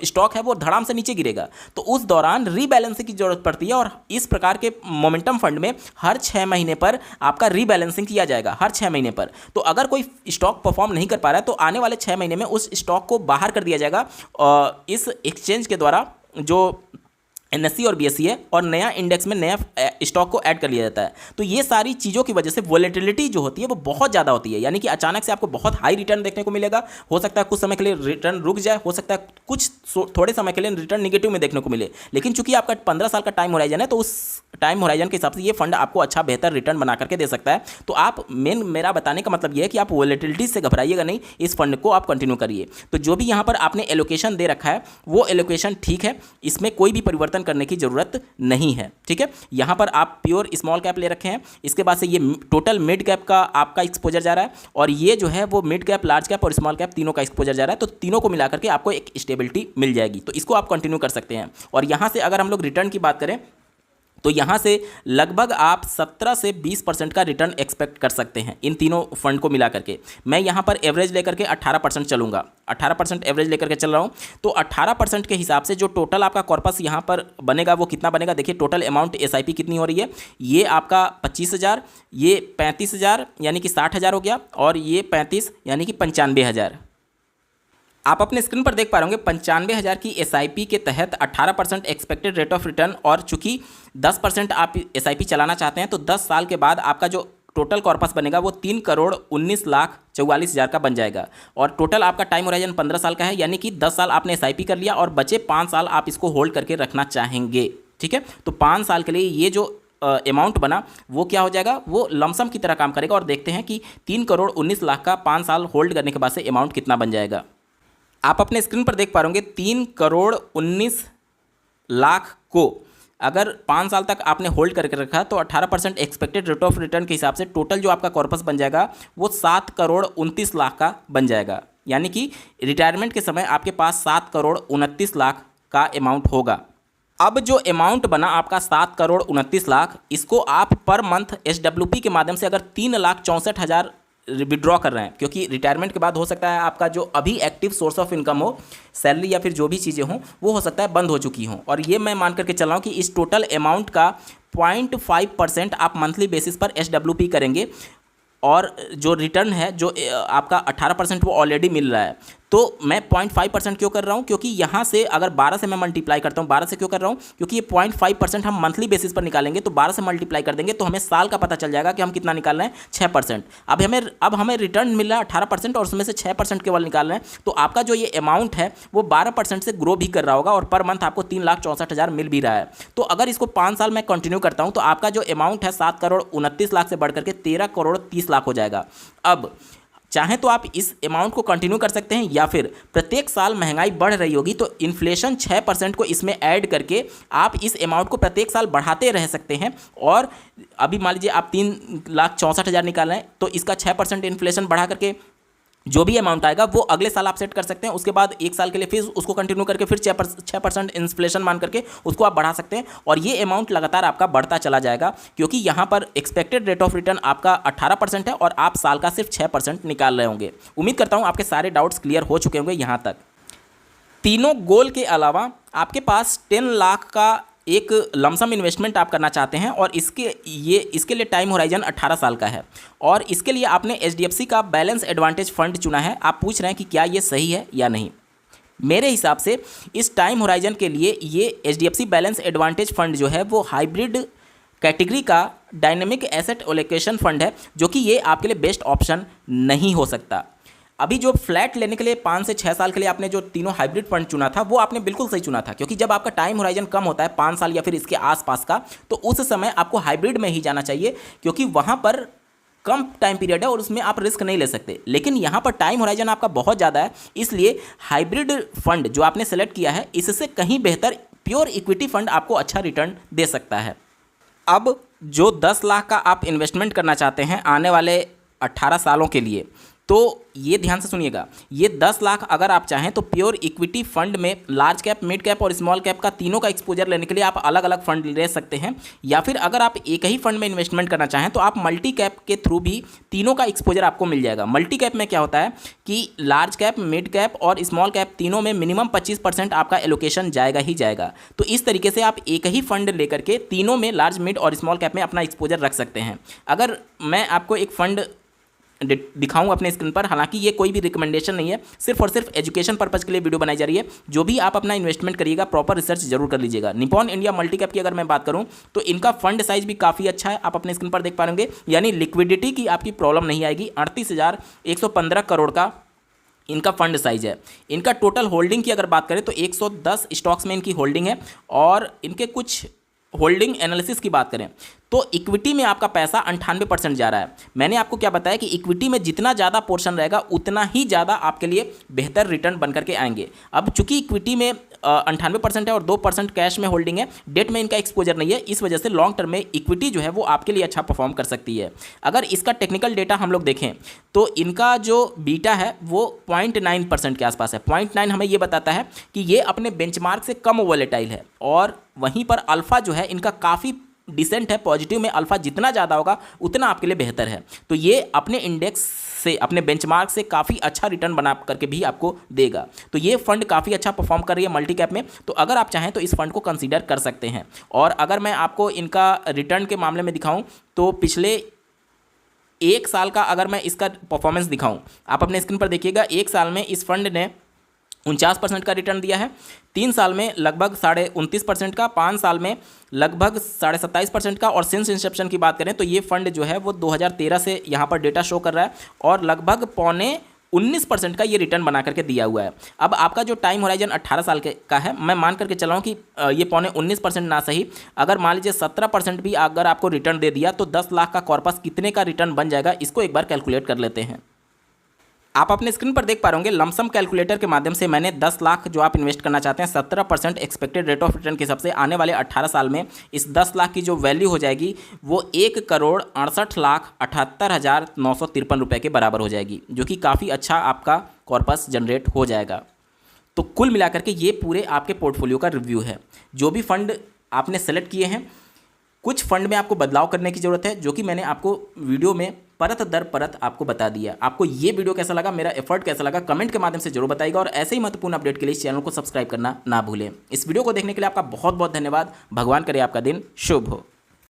स्टॉक है वो धड़ाम से नीचे गिरेगा, तो उस दौरान रीबैलेंसिंग की जरूरत पड़ती है। और इस प्रकार के मोमेंटम फंड में हर 6 महीने पर आपका रीबैलेंसिंग किया जाएगा, हर 6 महीने पर। तो अगर कोई स्टॉक परफॉर्म नहीं कर पा रहा है तो आने वाले 6 महीने में उस स्टॉक को बाहर कर दिया जाएगा इस एक्सचेंज के द्वारा, जो एनएससी और बीएसई है, और नया इंडेक्स में नया स्टॉक को ऐड कर लिया जाता है। तो ये सारी चीज़ों की वजह से वोलेटिलिटी जो होती है वो बहुत ज़्यादा होती है, यानी कि अचानक से आपको बहुत हाई रिटर्न देखने को मिलेगा। हो सकता है कुछ समय के लिए रिटर्न रुक जाए, हो सकता है कुछ थोड़े समय के लिए रिटर्न निगेटिव में देखने को मिले, लेकिन चूंकि आपका 15 साल का टाइम होराइजन है तो उस टाइम होराइजन के हिसाब से ये फंड आपको अच्छा बेहतर रिटर्न बना करके दे सकता है। तो आप मेरा बताने का मतलब ये है कि आप वोलेटिलिटी से घबराइएगा नहीं, इस फंड को आप कंटिन्यू करिए। तो जो भी यहाँ पर आपने एलोकेशन दे रखा है वो एलोकेशन ठीक है, इसमें कोई भी परिवर्तन करने की जरूरत नहीं है, ठीक है। यहां पर आप प्योर स्मॉल कैप ले रखे हैं, इसके बाद से ये टोटल मिड कैप का आपका एक्सपोजर जा रहा है, और ये जो है वो मिड कैप, लार्ज कैप और स्मॉल कैप तीनों का एक्सपोजर जा रहा है। तो तीनों को मिलाकर के आपको एक स्टेबिलिटी मिल जाएगी, तो इसको आप कंटिन्यू कर सकते हैं। और यहां से अगर हम लोग रिटर्न की बात करें तो यहाँ से लगभग आप 17 से 20% का रिटर्न एक्सपेक्ट कर सकते हैं इन तीनों फंड को मिला करके। मैं यहाँ पर एवरेज लेकर के 18% चलूँगा, 18% एवरेज लेकर के चल रहा हूँ। तो 18% के हिसाब से जो टोटल आपका कॉर्पस यहाँ पर बनेगा वो कितना बनेगा, देखिए टोटल अमाउंट एसआईपी कितनी हो रही है, ये आपका 25,000, ये 35,000 यानी कि 60,000 हो गया, और ये 35 यानी कि 95,000। आप अपने स्क्रीन पर देख पा रहे होंगे 95,000 की एसआईपी के तहत 18% एक्सपेक्टेड रेट ऑफ रिटर्न, और चूंकि 10% आप एसआईपी चलाना चाहते हैं तो 10 साल के बाद आपका जो टोटल कॉर्पस बनेगा वो 3,19,44,000 का बन जाएगा। और टोटल आपका टाइम होराइजन 15 साल का है, यानी कि 10 साल आपने एसआईपी कर लिया और बचे 5 साल आप इसको होल्ड करके रखना चाहेंगे, ठीक है। तो 5 साल के लिए ये जो अमाउंट बना वो क्या हो जाएगा, वो लमसम की तरह काम करेगा। और देखते हैं कि 3,19,00,000 का 5 साल होल्ड करने के बाद से अमाउंट कितना बन जाएगा। आप अपने स्क्रीन पर देख पा रहे होंगे 3,19,00,000 को अगर 5 साल तक आपने होल्ड करके रखा तो 18% एक्सपेक्टेड रेट ऑफ रिटर्न के हिसाब से टोटल जो आपका कॉर्पस बन जाएगा वो 7,29,00,000 का बन जाएगा। यानी कि रिटायरमेंट के समय आपके पास 7,29,00,000 का अमाउंट होगा। अब जो अमाउंट बना आपका 7,29,00,000, इसको आप पर मंथ SWP के माध्यम से अगर 3,64,000 विड्रॉ कर रहे हैं, क्योंकि रिटायरमेंट के बाद हो सकता है आपका जो अभी एक्टिव सोर्स ऑफ इनकम हो, सैलरी या फिर जो भी चीज़ें हों, वो हो सकता है बंद हो चुकी हों। और ये मैं मान करके चल रहा हूँ कि इस टोटल अमाउंट का 0.5% आप मंथली बेसिस पर SWP करेंगे, और जो रिटर्न है जो आपका 18% वो ऑलरेडी मिल रहा है। तो मैं 0.5% क्यों कर रहा हूँ, क्योंकि यहाँ से अगर 12 से मैं मल्टीप्लाई करता हूँ, 12 से क्यों कर रहा हूँ, क्योंकि ये 0.5% हम मंथली बेसिस पर निकालेंगे, तो 12 से मल्टीप्लाई कर देंगे तो हमें साल का पता चल जाएगा कि हम कितना निकाल रहे हैं, 6%। अब हमें रिटर्न मिल रहा है 18% और उसमें से 6% केवल निकाल रहे हैं, तो आपका जो ये अमाउंट है वो 12% से ग्रो भी कर रहा होगा, और पर मंथ आपको 3,64,000 मिल भी रहा है। तो अगर इसको 5 साल में कंटिन्यू करता हूँ तो आपका जो अमाउंट है 7,29,00,000 से बढ़ करके 13,30,00,000 हो जाएगा। अब चाहें तो आप इस अमाउंट को कंटिन्यू कर सकते हैं, या फिर प्रत्येक साल महंगाई बढ़ रही होगी तो इन्फ्लेशन 6% को इसमें ऐड करके आप इस अमाउंट को प्रत्येक साल बढ़ाते रह सकते हैं। और अभी मान लीजिए आप 3,64,000 निकाल रहे हैं, तो इसका 6% इन्फ्लेशन बढ़ा करके जो भी अमाउंट आएगा वो अगले साल आप सेट कर सकते हैं। उसके बाद 1 साल के लिए फिर उसको कंटिन्यू करके फिर 6% इन्फ्लेशन मान करके उसको आप बढ़ा सकते हैं, और ये अमाउंट लगातार आपका बढ़ता चला जाएगा, क्योंकि यहाँ पर एक्सपेक्टेड रेट ऑफ रिटर्न आपका 18% है और आप साल का सिर्फ 6% निकाल रहे होंगे। उम्मीद करता हूँ आपके सारे डाउट्स क्लियर हो चुके होंगे यहाँ तक। तीनों गोल के अलावा आपके पास 10 लाख का एक लमसम इन्वेस्टमेंट आप करना चाहते हैं, और इसके लिए टाइम होराइजन 18 साल का है, और इसके लिए आपने HDFC का बैलेंस एडवांटेज फंड चुना है। आप पूछ रहे हैं कि क्या ये सही है या नहीं। मेरे हिसाब से इस टाइम होराइजन के लिए ये HDFC बैलेंस एडवांटेज फंड जो है वो हाइब्रिड कैटेगरी का डायनेमिक एसेट एलोकेशन फंड है, जो कि ये आपके लिए बेस्ट ऑप्शन नहीं हो सकता। अभी जो फ्लैट लेने के लिए 5 से 6 साल के लिए आपने जो तीनों हाइब्रिड फंड चुना था वो आपने बिल्कुल सही चुना था, क्योंकि जब आपका टाइम होराइजन कम होता है 5 साल या फिर इसके आसपास का, तो उस समय आपको हाइब्रिड में ही जाना चाहिए, क्योंकि वहाँ पर कम टाइम पीरियड है और उसमें आप रिस्क नहीं ले सकते। लेकिन यहाँ पर टाइम होराइजन आपका बहुत ज़्यादा है, इसलिए हाइब्रिड फंड जो आपने सेलेक्ट किया है इससे कहीं बेहतर प्योर इक्विटी फंड आपको अच्छा रिटर्न दे सकता है। अब जो 10 लाख का आप इन्वेस्टमेंट करना चाहते हैं आने वाले 18 सालों के लिए, तो ये ध्यान से सुनिएगा, ये 10 लाख अगर आप चाहें तो प्योर इक्विटी फंड में लार्ज कैप, मिड कैप और स्मॉल कैप का तीनों का एक्सपोजर लेने के लिए आप अलग अलग फंड ले सकते हैं। या फिर अगर आप एक ही फंड में इन्वेस्टमेंट करना चाहें तो आप मल्टी कैप के थ्रू भी तीनों का एक्सपोजर आपको मिल जाएगा। मल्टी कैप में क्या होता है कि लार्ज कैप, मिड कैप और स्मॉल कैप तीनों में मिनिमम 25% आपका एलोकेशन जाएगा ही जाएगा। तो इस तरीके से आप एक ही फंड लेकर के तीनों में, लार्ज, मिड और स्मॉल कैप में अपना एक्सपोजर रख सकते हैं। अगर मैं आपको एक फंड दिखाऊं अपने स्क्रीन पर, हालांकि ये कोई भी रिकमेंडेशन नहीं है, सिर्फ और सिर्फ एजुकेशन पर्पज़ के लिए वीडियो बनाई जा रही है। जो भी आप अपना इन्वेस्टमेंट करिएगा प्रॉपर रिसर्च जरूर कर लीजिएगा। निपॉन इंडिया मल्टी कैप की अगर मैं बात करूं तो इनका फंड साइज भी काफ़ी अच्छा है, आप अपने स्क्रीन पर देख पाएंगे। यानी लिक्विडिटी की आपकी प्रॉब्लम नहीं आएगी। 38,115 करोड़ का इनका फंड साइज है। इनका टोटल होल्डिंग की अगर बात करें तो 110 स्टॉक्स में इनकी होल्डिंग है। और इनके कुछ होल्डिंग एनालिसिस की बात करें तो इक्विटी में आपका पैसा 98% जा रहा है। मैंने आपको क्या बताया कि इक्विटी में जितना ज़्यादा पोर्शन रहेगा उतना ही ज़्यादा आपके लिए बेहतर रिटर्न बन करके आएंगे। अब चूंकि इक्विटी में 98% है और 2% कैश में होल्डिंग है, डेट में इनका एक्सपोजर नहीं है, इस वजह से लॉन्ग टर्म में इक्विटी जो है वो आपके लिए अच्छा परफॉर्म कर सकती है। अगर इसका टेक्निकल डेटा हम लोग देखें तो इनका जो बीटा है वो 0.9% के आसपास है। 0.9 हमें ये बताता है कि ये अपने बेंचमार्क से कम वोलेटाइल है। और वहीं पर अल्फा जो है इनका काफ़ी डिसेंट है, पॉजिटिव में अल्फा जितना ज़्यादा होगा उतना आपके लिए बेहतर है। तो ये अपने इंडेक्स से, अपने बेंचमार्क से काफ़ी अच्छा रिटर्न बना करके भी आपको देगा। तो ये फंड काफ़ी अच्छा परफॉर्म कर रही है मल्टी कैप में। तो अगर आप चाहें तो इस फंड को कंसीडर कर सकते हैं। और अगर मैं आपको इनका रिटर्न के मामले में दिखाऊं तो पिछले 1 साल का अगर मैं इसका परफॉर्मेंस दिखाऊं, आप अपने स्क्रीन पर देखिएगा, 1 साल में इस फंड ने 49% का रिटर्न दिया है, 3 साल में लगभग 29.5% का, 5 साल में लगभग 27.5% का। और सिंस इंसेप्शन की बात करें तो ये फंड जो है वो 2013 से यहाँ पर डेटा शो कर रहा है और लगभग 19% का ये रिटर्न बना करके दिया हुआ है। अब आपका जो टाइम होराइजन 18 साल का है, मैं मान करके चला हूँ कि ये 19% ना सही, अगर मान लीजिए 17% भी अगर आपको रिटर्न दे दिया तो 10 लाख का कॉर्पस कितने का रिटर्न बन जाएगा, इसको एक बार कैलकुलेट कर लेते हैं। आप अपने स्क्रीन पर देख पा रहे होंगे, लमसम कैलकुलेटर के माध्यम से मैंने 10 लाख जो आप इन्वेस्ट करना चाहते हैं 17% एक्सपेक्टेड रेट ऑफ रिटर्न के हिसाब से आने वाले 18 साल में इस 10 लाख की जो वैल्यू हो जाएगी वो 1,68,78,953 रुपये के बराबर हो जाएगी, जो कि काफ़ी अच्छा आपका कॉर्पस जनरेट हो जाएगा। तो कुल मिलाकर के ये पूरे आपके पोर्टफोलियो का रिव्यू है। जो भी फंड आपने सेलेक्ट किए हैं, कुछ फंड में आपको बदलाव करने की ज़रूरत है, जो कि मैंने आपको वीडियो में परत दर परत आपको बता दिया। आपको ये वीडियो कैसा लगा, मेरा एफर्ट कैसा लगा, कमेंट के माध्यम से जरूर बताइएगा। और ऐसे ही महत्वपूर्ण अपडेट के लिए इस चैनल को सब्सक्राइब करना ना भूलें। इस वीडियो को देखने के लिए आपका बहुत बहुत धन्यवाद। भगवान करे आपका दिन शुभ हो।